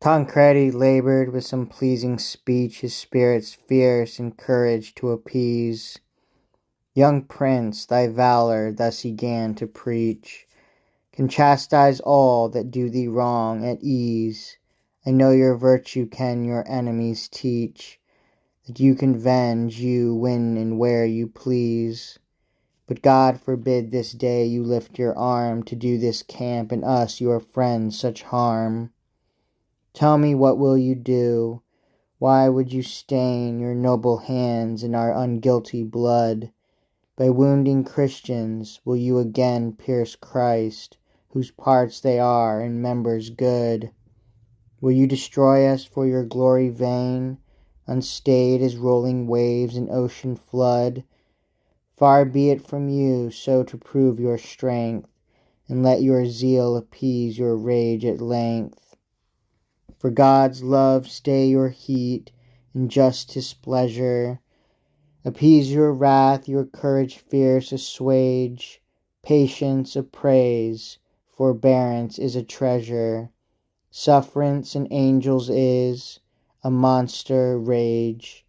Tancredi laboured with some pleasing speech, his spirits fierce and courage to appease. Young prince, thy valour thus he 'gan to preach, can chastise all that do thee wrong at ease. I know your virtue can your enemies teach, that you can venge you when and where you please. But God forbid this day you lift your arm to do this camp and us your friends such harm. Tell me, what will you do? Why would you stain your noble hands in our unguilty blood? By wounding Christians will you again pierce Christ, whose parts they are and members good? Will you destroy us for your glory vain, unstayed as rolling waves in ocean flood? Far be it from you so to prove your strength, and let your zeal appease your rage at length. For God's love stay your heat, and justice pleasure appease your wrath, your courage fierce assuage. Patience a praise, forbearance is a treasure, sufferance an angel's is, a monster rage.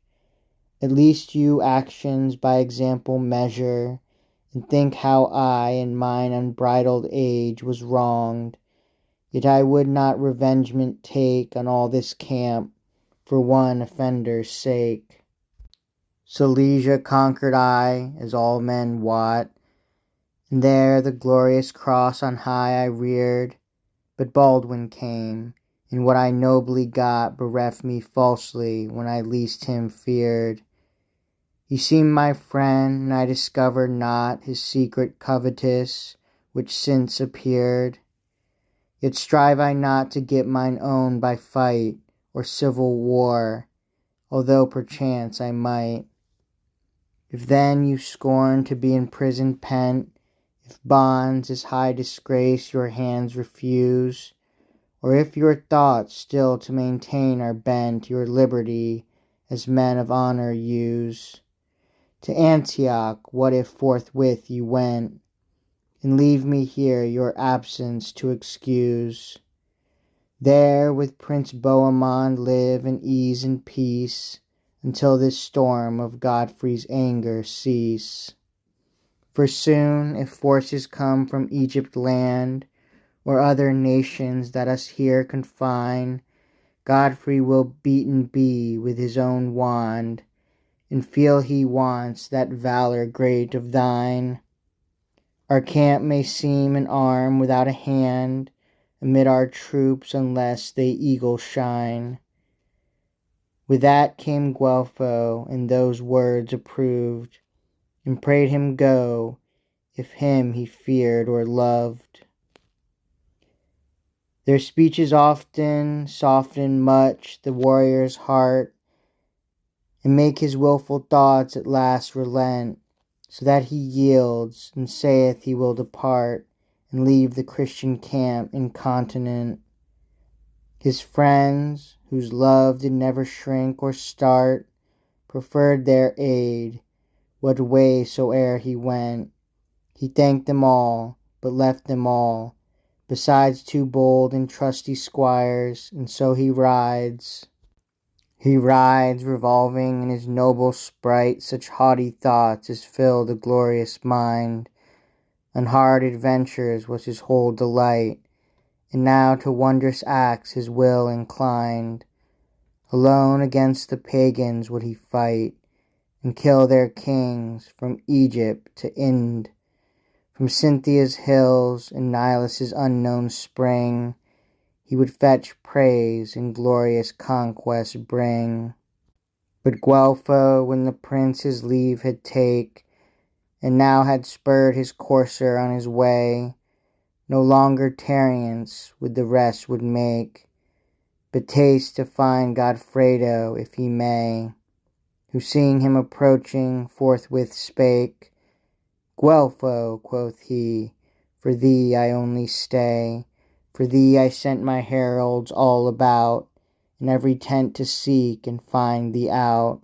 At least you actions by example measure, and think how I in mine unbridled age was wronged. Yet I would not revengement take on all this camp for one offender's sake. Silesia conquered I, as all men wot, and there the glorious cross on high I reared. But Baldwin came, and what I nobly got bereft me falsely when I least him feared. He seemed my friend, and I discovered not his secret covetous, which since appeared. Yet strive I not to get mine own by fight or civil war, although perchance I might. If then you scorn to be in prison pent, if bonds as high disgrace your hands refuse, or if your thoughts still to maintain are bent, your liberty as men of honour use, to Antioch what if forthwith you went, and leave me here your absence to excuse? There with Prince Bohemond live in ease and peace, until this storm of Godfrey's anger cease. For soon, if forces come from Egypt land, or other nations that us here confine, Godfrey will beaten be with his own wand, and feel he wants that valour great of thine. Our camp may seem an arm without a hand amid our troops, unless they eagle shine. With that came Guelpho, and those words approved, and prayed him go, if him he feared or loved. Their speeches often soften much the warrior's heart, and make his wilful thoughts at last relent, so that he yields, and saith he will depart, and leave the Christian camp incontinent. His friends, whose love did never shrink or start, preferred their aid, what way soe'er he went. He thanked them all, but left them all, besides 2 bold and trusty squires, and so he rides. He rides, revolving in his noble sprite such haughty thoughts as fill the glorious mind. Unhard adventures was his whole delight, and now to wondrous acts his will inclined. Alone against the pagans would he fight, and kill their kings from Egypt to Ind, from Cynthia's hills and Nilus's unknown spring. He would fetch praise and glorious conquest bring. But Guelpho, when the prince his leave had take, and now had spurred his courser on his way, no longer tarriance with the rest would make, but taste to find Godfredo if he may, who seeing him approaching forthwith spake, Guelpho, quoth he, for thee I only stay, for thee I sent my heralds all about, in every tent to seek and find thee out.